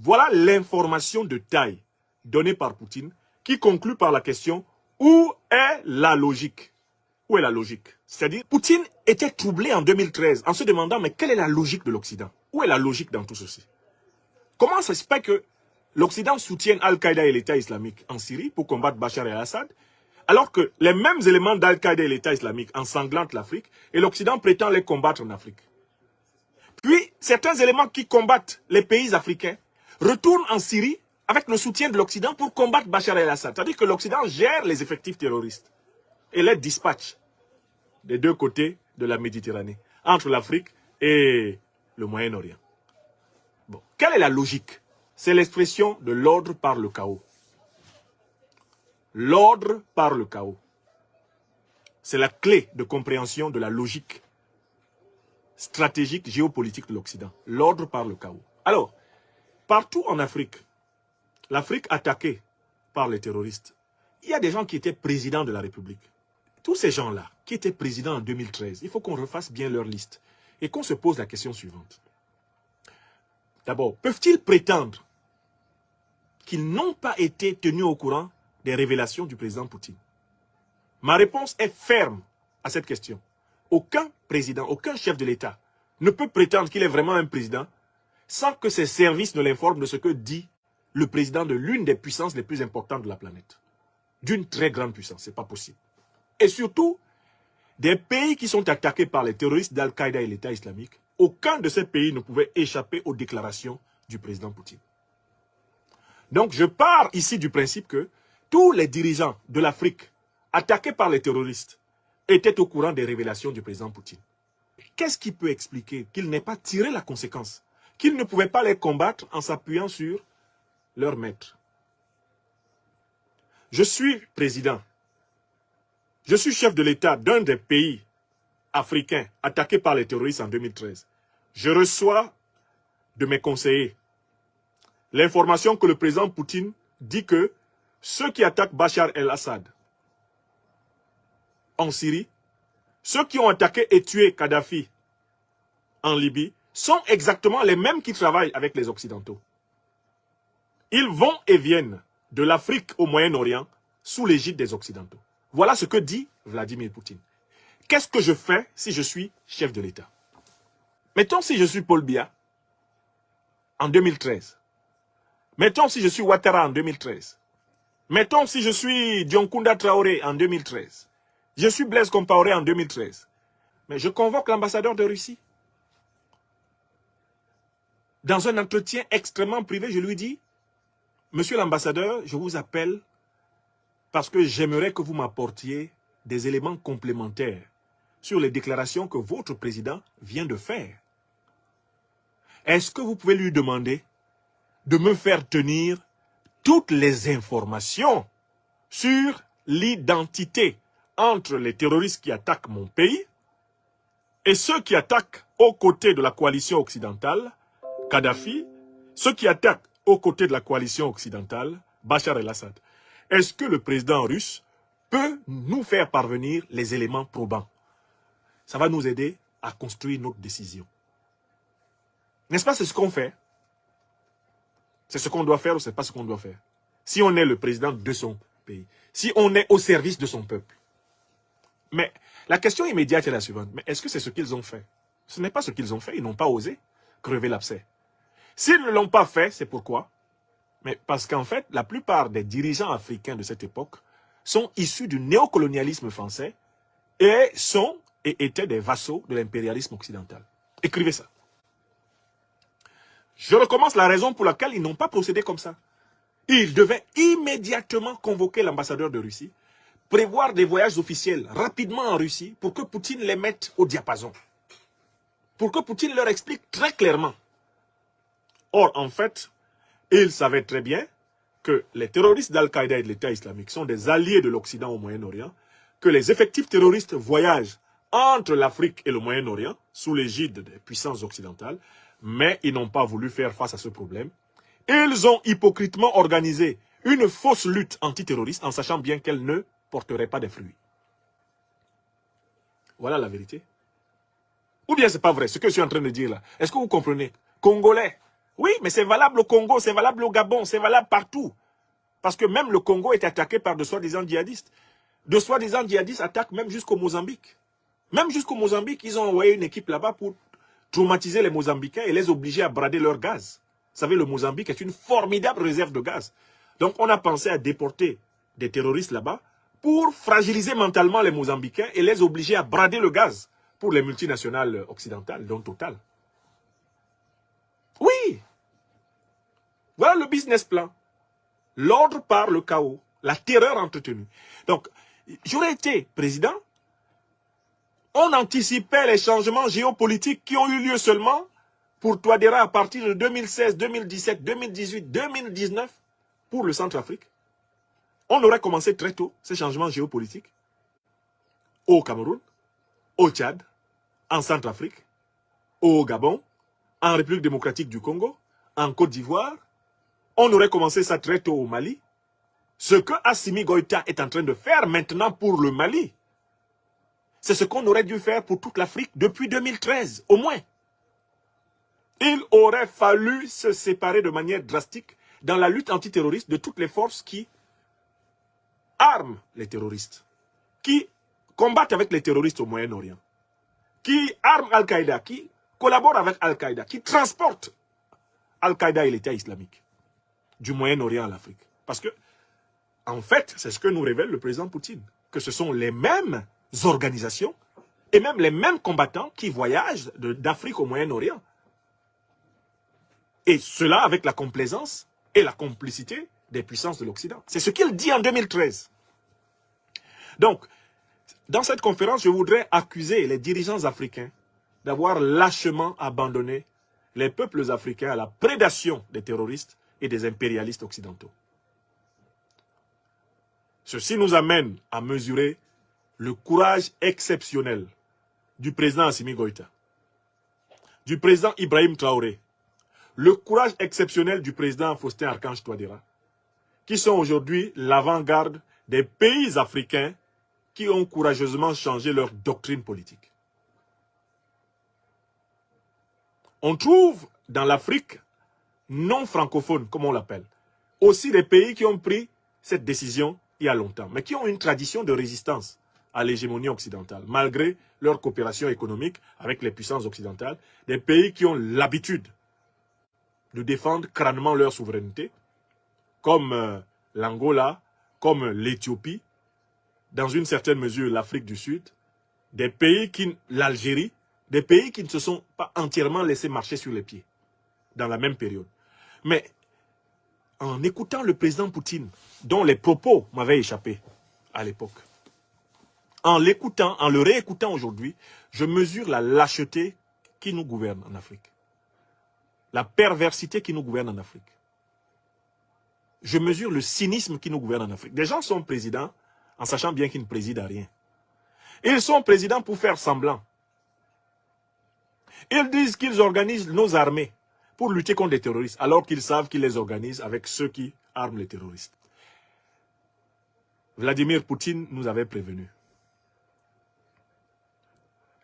Voilà l'information de taille donnée par Poutine qui conclut par la question « Où est la logique ?» Où est la logique? C'est-à-dire, Poutine était troublé en 2013 en se demandant « Mais quelle est la logique de l'Occident? Où est la logique dans tout ceci ?» Comment ça se fait que l'Occident soutienne Al-Qaïda et l'État islamique en Syrie pour combattre Bachar el-Assad, alors que les mêmes éléments d'Al-Qaïda et l'État islamique ensanglantent l'Afrique et l'Occident prétend les combattre en Afrique? Puis, certains éléments qui combattent les pays africains retournent en Syrie avec le soutien de l'Occident pour combattre Bachar el-Assad. C'est-à-dire que l'Occident gère les effectifs terroristes et les dispatche des deux côtés de la Méditerranée, entre l'Afrique et le Moyen-Orient. Bon. Quelle est la logique? C'est l'expression de l'ordre par le chaos. L'ordre par le chaos. C'est la clé de compréhension de la logique stratégique géopolitique de l'Occident. L'ordre par le chaos. Alors, partout en Afrique, l'Afrique attaquée par les terroristes, il y a des gens qui étaient présidents de la République. Tous ces gens-là, qui étaient présidents en 2013, il faut qu'on refasse bien leur liste et qu'on se pose la question suivante. D'abord, peuvent-ils prétendre qu'ils n'ont pas été tenus au courant des révélations du président Poutine? Ma réponse est ferme à cette question. Aucun président, aucun chef de l'État ne peut prétendre qu'il est vraiment un président sans que ses services ne l'informent de ce que dit le président de l'une des puissances les plus importantes de la planète. D'une très grande puissance, ce n'est pas possible. Et surtout, des pays qui sont attaqués par les terroristes d'Al-Qaïda et l'État islamique, aucun de ces pays ne pouvait échapper aux déclarations du président Poutine. Donc je pars ici du principe que tous les dirigeants de l'Afrique attaqués par les terroristes étaient au courant des révélations du président Poutine. Qu'est-ce qui peut expliquer qu'il n'ait pas tiré la conséquence, qu'il ne pouvait pas les combattre en s'appuyant sur leur maître? Je suis président, je suis chef de l'État d'un des pays africains attaqués par les terroristes en 2013. Je reçois de mes conseillers l'information que le président Poutine dit que ceux qui attaquent Bachar el-Assad en Syrie, ceux qui ont attaqué et tué Kadhafi en Libye, sont exactement les mêmes qui travaillent avec les Occidentaux. Ils vont et viennent de l'Afrique au Moyen-Orient sous l'égide des Occidentaux. Voilà ce que dit Vladimir Poutine. Qu'est-ce que je fais si je suis chef de l'État? Mettons si je suis Paul Biya en 2013. Mettons si je suis Ouattara en 2013. Mettons si je suis Dioncounda Traoré en 2013. Je suis Blaise Compaoré en 2013. Mais je convoque l'ambassadeur de Russie. Dans un entretien extrêmement privé, je lui dis, Monsieur l'ambassadeur, je vous appelle parce que j'aimerais que vous m'apportiez des éléments complémentaires sur les déclarations que votre président vient de faire. Est-ce que vous pouvez lui demander de me faire tenir toutes les informations sur l'identité entre les terroristes qui attaquent mon pays et ceux qui attaquent aux côtés de la coalition occidentale, Kadhafi, ceux qui attaquent aux côtés de la coalition occidentale, Bachar el-Assad? Est-ce que le président russe peut nous faire parvenir les éléments probants? Ça va nous aider à construire notre décision. N'est-ce pas, c'est ce qu'on fait? C'est ce qu'on doit faire ou c'est pas ce qu'on doit faire? Si on est le président de son pays, si on est au service de son peuple. Mais la question immédiate est la suivante. Mais est-ce que c'est ce qu'ils ont fait? Ce n'est pas ce qu'ils ont fait. Ils n'ont pas osé crever l'abcès. S'ils ne l'ont pas fait, c'est pourquoi? Mais parce qu'en fait, la plupart des dirigeants africains de cette époque sont issus du néocolonialisme français et étaient des vassaux de l'impérialisme occidental. Écrivez ça. Je recommence la raison pour laquelle ils n'ont pas procédé comme ça. Ils devaient immédiatement convoquer l'ambassadeur de Russie, prévoir des voyages officiels rapidement en Russie pour que Poutine les mette au diapason. Pour que Poutine leur explique très clairement. Or, en fait, ils savaient très bien que les terroristes d'Al-Qaïda et de l'État islamique sont des alliés de l'Occident au Moyen-Orient, que les effectifs terroristes voyagent entre l'Afrique et le Moyen-Orient sous l'égide des puissances occidentales, mais ils n'ont pas voulu faire face à ce problème. Ils ont hypocritement organisé une fausse lutte antiterroriste en sachant bien qu'elle ne porterait pas des fruits. Voilà la vérité. Ou bien c'est pas vrai, ce que je suis en train de dire là. Est-ce que vous comprenez? Congolais, Oui, mais c'est valable au Congo, c'est valable au Gabon, c'est valable partout. Parce que même le Congo est attaqué par de soi-disant djihadistes. De soi-disant djihadistes attaquent même jusqu'au Mozambique. Même jusqu'au Mozambique, ils ont envoyé une équipe là-bas pour traumatiser les Mozambicains et les obliger à brader leur gaz. Vous savez, le Mozambique est une formidable réserve de gaz. Donc on a pensé à déporter des terroristes là-bas pour fragiliser mentalement les Mozambicains et les obliger à brader le gaz pour les multinationales occidentales, dont Total. Oui, voilà le business plan. L'ordre par le chaos, la terreur entretenue. Donc, j'aurais été président, on anticipait les changements géopolitiques qui ont eu lieu seulement pour Touadéra à partir de 2016, 2017, 2018, 2019 pour le Centrafrique. On aurait commencé très tôt ces changements géopolitiques au Cameroun, au Tchad, en Centrafrique, au Gabon, en République démocratique du Congo, en Côte d'Ivoire. On aurait commencé ça très tôt au Mali. Ce que Assimi Goïta est en train de faire maintenant pour le Mali, c'est ce qu'on aurait dû faire pour toute l'Afrique depuis 2013, au moins. Il aurait fallu se séparer de manière drastique dans la lutte antiterroriste de toutes les forces qui arment les terroristes, qui combattent avec les terroristes au Moyen-Orient, qui arment Al-Qaïda, qui collaborent avec Al-Qaïda, qui transportent Al-Qaïda et l'État islamique du Moyen-Orient à l'Afrique. Parce que, en fait, c'est ce que nous révèle le président Poutine, que ce sont les mêmes organisations et même les mêmes combattants qui voyagent d'Afrique au Moyen-Orient. Et cela avec la complaisance et la complicité des puissances de l'Occident. C'est ce qu'il dit en 2013. Donc, dans cette conférence, je voudrais accuser les dirigeants africains d'avoir lâchement abandonné les peuples africains à la prédation des terroristes et des impérialistes occidentaux. Ceci nous amène à mesurer le courage exceptionnel du président Assimi Goïta, du président Ibrahim Traoré, le courage exceptionnel du président Faustin Archange Touadéra, qui sont aujourd'hui l'avant-garde des pays africains qui ont courageusement changé leur doctrine politique. On trouve dans l'Afrique non francophone, comme on l'appelle, aussi des pays qui ont pris cette décision il y a longtemps, mais qui ont une tradition de résistance à l'hégémonie occidentale, malgré leur coopération économique avec les puissances occidentales, des pays qui ont l'habitude de défendre crânement leur souveraineté, comme l'Angola, comme l'Éthiopie, dans une certaine mesure l'Afrique du Sud, des pays qui, l'Algérie, des pays qui ne se sont pas entièrement laissés marcher sur les pieds dans la même période. Mais en écoutant le président Poutine, dont les propos m'avaient échappé à l'époque, en l'écoutant, en le réécoutant aujourd'hui, je mesure la lâcheté qui nous gouverne en Afrique. La perversité qui nous gouverne en Afrique. Je mesure le cynisme qui nous gouverne en Afrique. Des gens sont présidents en sachant bien qu'ils ne président à rien. Ils sont présidents pour faire semblant. Ils disent qu'ils organisent nos armées pour lutter contre les terroristes, alors qu'ils savent qu'ils les organisent avec ceux qui arment les terroristes. Vladimir Poutine nous avait prévenus.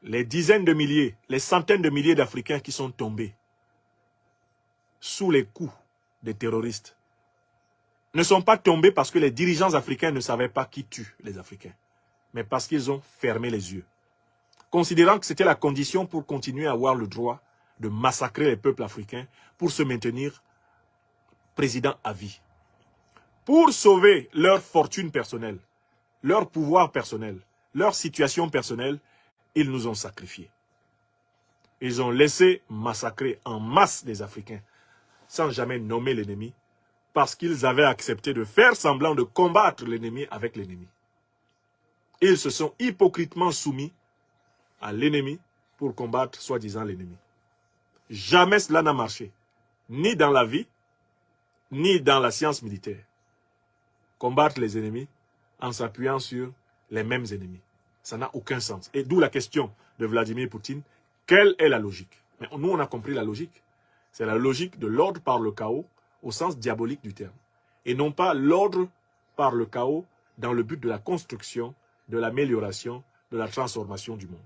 Les dizaines de milliers, les centaines de milliers d'Africains qui sont tombés sous les coups des terroristes ne sont pas tombés parce que les dirigeants africains ne savaient pas qui tue les Africains, mais parce qu'ils ont fermé les yeux, considérant que c'était la condition pour continuer à avoir le droit de massacrer les peuples africains pour se maintenir président à vie. Pour sauver leur fortune personnelle, leur pouvoir personnel, leur situation personnelle, ils nous ont sacrifiés. Ils ont laissé massacrer en masse des Africains, sans jamais nommer l'ennemi, parce qu'ils avaient accepté de faire semblant de combattre l'ennemi avec l'ennemi. Ils se sont hypocritement soumis à l'ennemi pour combattre soi-disant l'ennemi. Jamais cela n'a marché, ni dans la vie, ni dans la science militaire. Combattre les ennemis en s'appuyant sur les mêmes ennemis. Ça n'a aucun sens. Et d'où la question de Vladimir Poutine, quelle est la logique? Mais nous, on a compris la logique. C'est la logique de l'ordre par le chaos au sens diabolique du terme. Et non pas l'ordre par le chaos dans le but de la construction, de l'amélioration, de la transformation du monde.